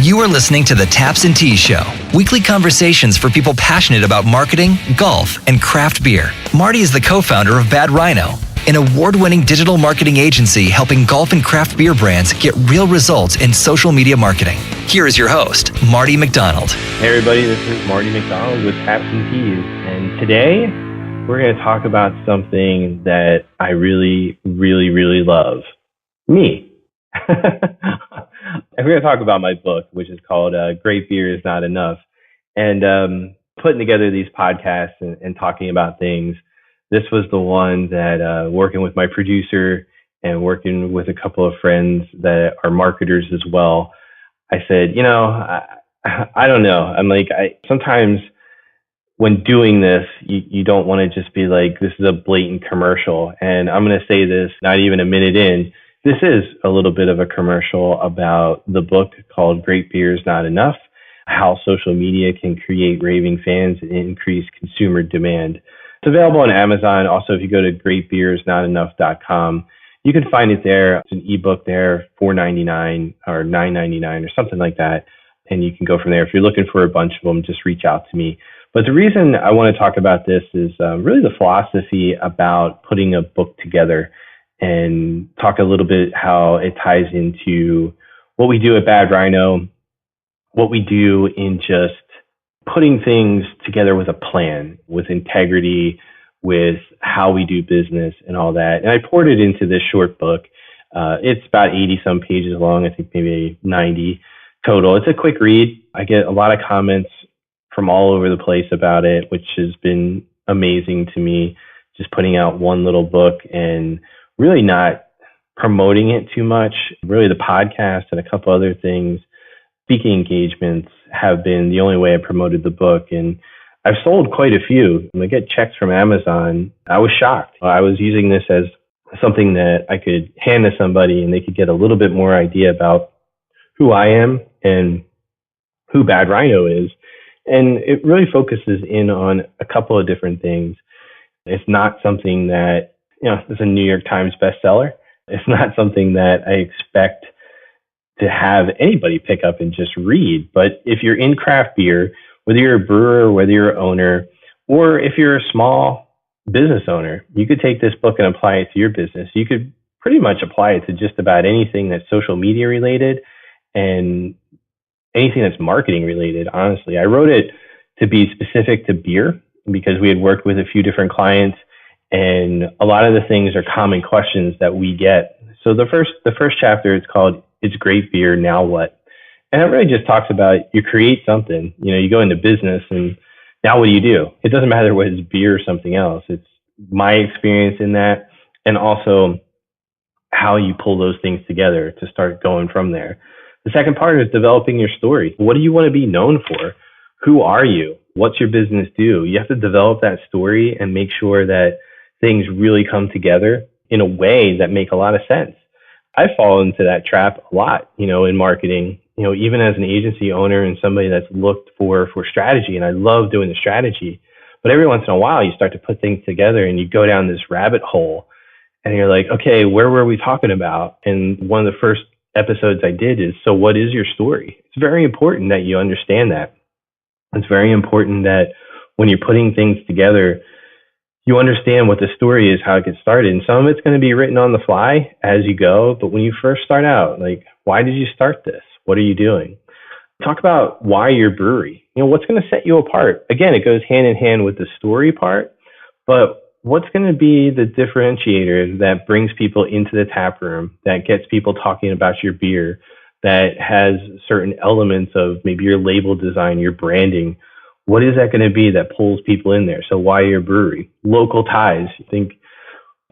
You are listening to the Taps and Teas Show, weekly conversations for people passionate about marketing, golf, and craft beer. Marty is the co-founder of Bad Rhino, an award-winning digital marketing agency helping golf and craft beer brands get real results in social media marketing. Here is your host, Marty McDonald. Hey everybody, this is Marty McDonald with Taps and Teas, and today we're going to talk about something that I really love. Me. And we're going to talk about my book, which is called Great Beer is Not Enough. And putting together these podcasts and talking about things, this was the one that working with my producer and working with a couple of friends that are marketers as well, I said, I don't know. I'm like, sometimes when doing this, you don't want to just be like, this is a blatant commercial. And I'm going to say this, not even a minute in, this is a little bit of a commercial about the book called Great Beer is Not Enough, how social media can create raving fans and increase consumer demand. It's available on Amazon. Also, if you go to greatbeerisnotenough.com, you can find it there. It's an ebook there, $4.99 or $9.99 or something like that. And you can go from there. If you're looking for a bunch of them, just reach out to me. But the reason I want to talk about this is really the philosophy about putting a book together and talk a little bit how it ties into what we do at Bad Rhino, what we do in just putting things together with a plan, with integrity, with how we do business and all that. And I poured it into this short book. It's about 80 some pages long, I think maybe 90 total. It's a quick read. I get a lot of comments from all over the place about it, which has been amazing to me, just putting out one little book and really not promoting it too much. Really the podcast and a couple other things, speaking engagements have been the only way I promoted the book. And I've sold quite a few. When I get checks from Amazon, I was shocked. I was using this as something that I could hand to somebody and they could get a little bit more idea about who I am and who Bad Rhino is. And it really focuses in on a couple of different things. It's not something that, it's a New York Times bestseller. It's not something that I expect to have anybody pick up and just read. But if you're in craft beer, whether you're a brewer, whether you're an owner, or if you're a small business owner, you could take this book and apply it to your business. You could pretty much apply it to just about anything that's social media related and anything that's marketing related, honestly. I wrote it to be specific to beer because we had worked with a few different clients and a lot of the things are common questions that we get. So the first chapter is called It's Great Beer, Now What? And it really just talks about you create something, you go into business and now what do? It doesn't matter whether it's beer or something else. It's my experience in that and also how you pull those things together to start going from there. The second part is developing your story. What do you want to be known for? Who are you? What's your business do? You have to develop that story and make sure that things really come together in a way that make a lot of sense. I fall into that trap a lot, in marketing, even as an agency owner and somebody that's looked for strategy. And I love doing the strategy, but every once in a while you start to put things together and you go down this rabbit hole and you're like, okay, where were we talking about? And one of the first episodes I did is, so what is your story? It's very important that you understand that. It's very important that when you're putting things together, you understand what the story is, how it gets started. And some of it's going to be written on the fly as you go. But when you first start out, like, why did you start this? What are you doing? Talk about why your brewery. What's going to set you apart? Again, it goes hand in hand with the story part. But what's going to be the differentiator that brings people into the tap room, that gets people talking about your beer, that has certain elements of maybe your label design, your branding? What is that going to be that pulls people in there? So why your brewery? Local ties. I think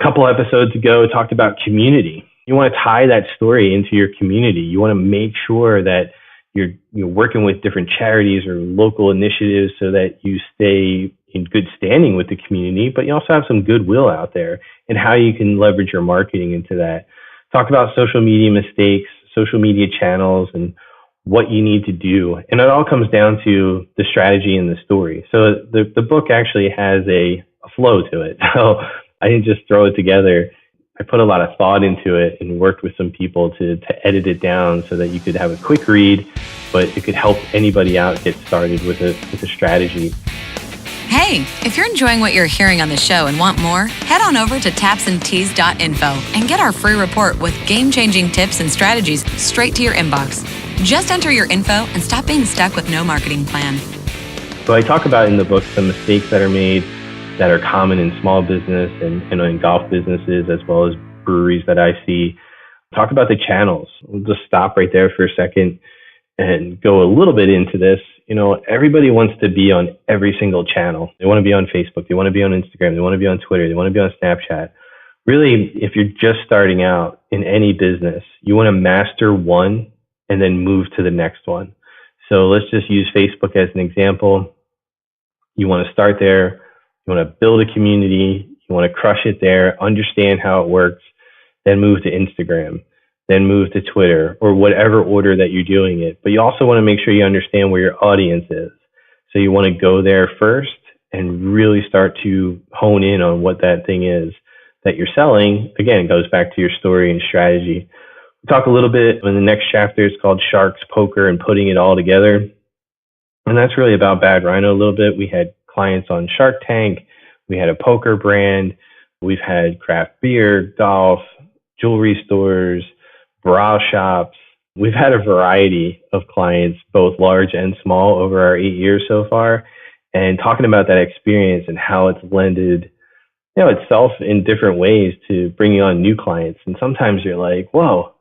a couple episodes ago talked about community. You want to tie that story into your community. You want to make sure that you're working with different charities or local initiatives so that you stay in good standing with the community, but you also have some goodwill out there and how you can leverage your marketing into that. Talk about social media mistakes, social media channels, and what you need to do. And it all comes down to the strategy and the story. So the book actually has a flow to it. So I didn't just throw it together. I put a lot of thought into it and worked with some people to edit it down so that you could have a quick read, but it could help anybody out get started with a strategy. Hey, if you're enjoying what you're hearing on the show and want more, head on over to tapsandtees.info and get our free report with game-changing tips and strategies straight to your inbox. Just enter your info and stop being stuck with no marketing plan. So I talk about in the book some mistakes that are made that are common in small business and in golf businesses, as well as breweries that I see. Talk about the channels. We'll just stop right there for a second and go a little bit into this. Everybody wants to be on every single channel. They want to be on Facebook. They want to be on Instagram. They want to be on Twitter. They want to be on Snapchat. Really, if you're just starting out in any business, you want to master one and then move to the next one. So let's just use Facebook as an example. You want to start there. You want to build a community. You want to crush it there, understand how it works, then move to Instagram, then move to Twitter, or whatever order that you're doing it. But you also want to make sure you understand where your audience is. So you want to go there first and really start to hone in on what that thing is that you're selling. Again, it goes back to your story and strategy. We talk a little bit in the next chapter. It's called Sharks, Poker, and Putting It All Together. And that's really about Bad Rhino a little bit. We had clients on Shark Tank. We had a poker brand. We've had craft beer, golf, jewelry stores, bra shops. We've had a variety of clients, both large and small, over our 8 years so far. And talking about that experience and how it's lended, itself in different ways to bringing on new clients. And sometimes you're like, whoa,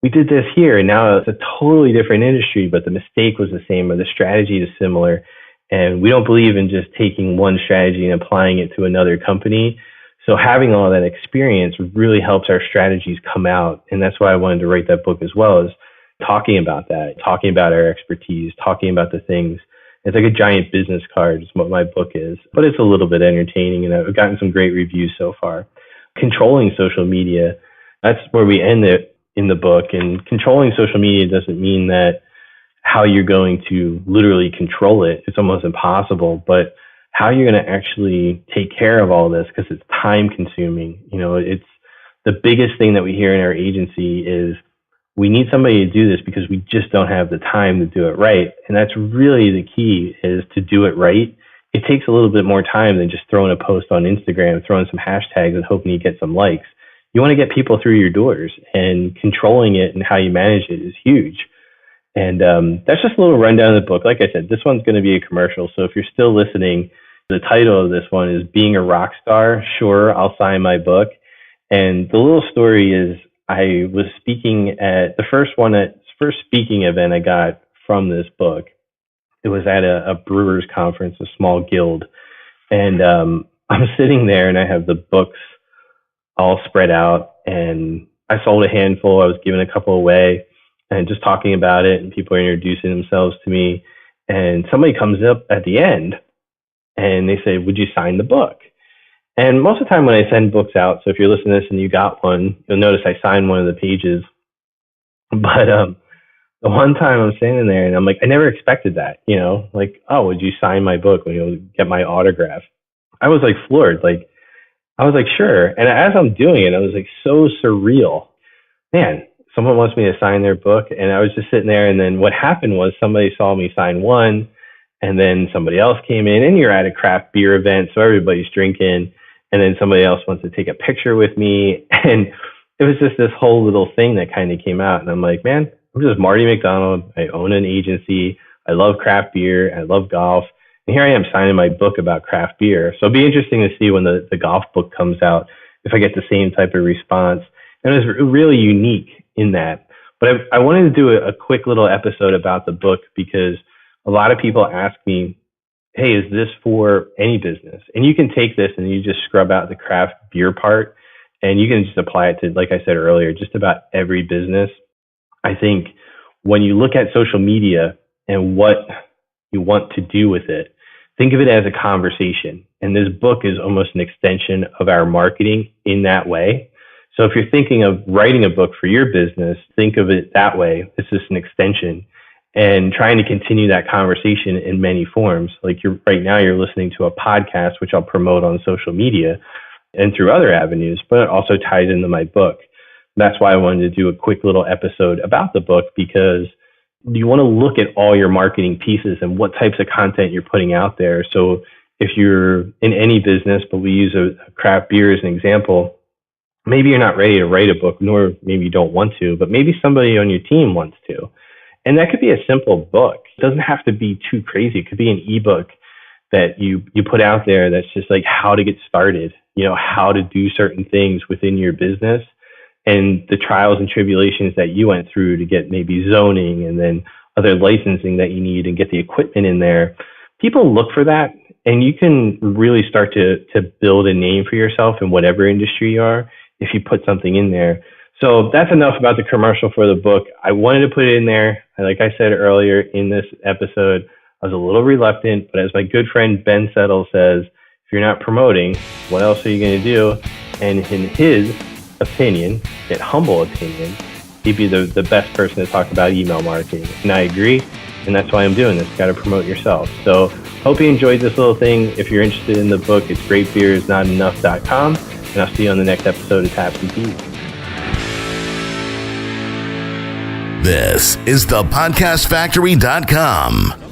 we did this here, and now it's a totally different industry, but the mistake was the same or the strategy is similar. And we don't believe in just taking one strategy and applying it to another company. So having all that experience really helps our strategies come out. And that's why I wanted to write that book as well, is talking about that, talking about our expertise, talking about the things. It's like a giant business card is what my book is, but it's a little bit entertaining, and I've gotten some great reviews so far. Controlling social media, that's where we end it in the book. And controlling social media doesn't mean that how you're going to literally control it. It's almost impossible, but how you're going to actually take care of all this, because it's time consuming. It's the biggest thing that we hear in our agency is we need somebody to do this because we just don't have the time to do it right. And that's really the key, is to do it right. It takes a little bit more time than just throwing a post on Instagram, throwing some hashtags and hoping you get some likes. You want to get people through your doors, and controlling it and how you manage it is huge. And that's just a little rundown of the book. Like I said, this one's going to be a commercial. So if you're still listening, the title of this one is Being a Rock Star. Sure, I'll sign my book. And the little story is, I was speaking at the first speaking event I got from this book. It was at a brewers conference, a small guild. And I'm sitting there and I have the books all spread out, and I sold a handful. I was giving a couple away and just talking about it, and people are introducing themselves to me. And somebody comes up at the end and they say, would you sign the book? And most of the time when I send books out, so if you're listening to this and you got one, you'll notice I signed one of the pages. But the one time I'm standing there and I'm like, I never expected that, like, oh, would you sign my book when you'll get my autograph? I was like floored. I was like, sure. And as I'm doing it, I was like, so surreal. Man, someone wants me to sign their book. And I was just sitting there. And then what happened was somebody saw me sign one, and then somebody else came in, and you're at a craft beer event, so everybody's drinking. And then somebody else wants to take a picture with me. And it was just this whole little thing that kind of came out. And I'm like, man, I'm just Marty McDonald. I own an agency. I love craft beer. I love golf. And here I am signing my book about craft beer. So it'll be interesting to see when the golf book comes out, if I get the same type of response. And it was really unique in that. But I wanted to do a quick little episode about the book, because a lot of people ask me, hey, is this for any business? And you can take this and you just scrub out the craft beer part, and you can just apply it to, like I said earlier, just about every business. I think when you look at social media and what you want to do with it, think of it as a conversation. And this book is almost an extension of our marketing in that way. So if you're thinking of writing a book for your business, think of it that way. It's just an extension, and trying to continue that conversation in many forms. Like right now you're listening to a podcast, which I'll promote on social media. and through other avenues, but it also ties into my book. That's why I wanted to do a quick little episode about the book, because you want to look at all your marketing pieces and what types of content you're putting out there. So if you're in any business, but we use a craft beer as an example, maybe you're not ready to write a book, nor maybe you don't want to, but maybe somebody on your team wants to. And that could be a simple book. It doesn't have to be too crazy. It could be an ebook that you put out there that's just like how to get started, how to do certain things within your business and the trials and tribulations that you went through to get maybe zoning and then other licensing that you need and get the equipment in there. People look for that, and you can really start to build a name for yourself in whatever industry you are if you put something in there. So that's enough about the commercial for the book. I wanted to put it in there. Like I said earlier in this episode, I was a little reluctant, but as my good friend Ben Settle says, if you're not promoting, what else are you going to do? And in his opinion, his humble opinion, he'd be the best person to talk about email marketing. And I agree, and that's why I'm doing this. Got to promote yourself. So hope you enjoyed this little thing. If you're interested in the book, it's greatbeerisnotenough.com, and I'll see you on the next episode of Taps and Teas. This is thepodcastfactory.com.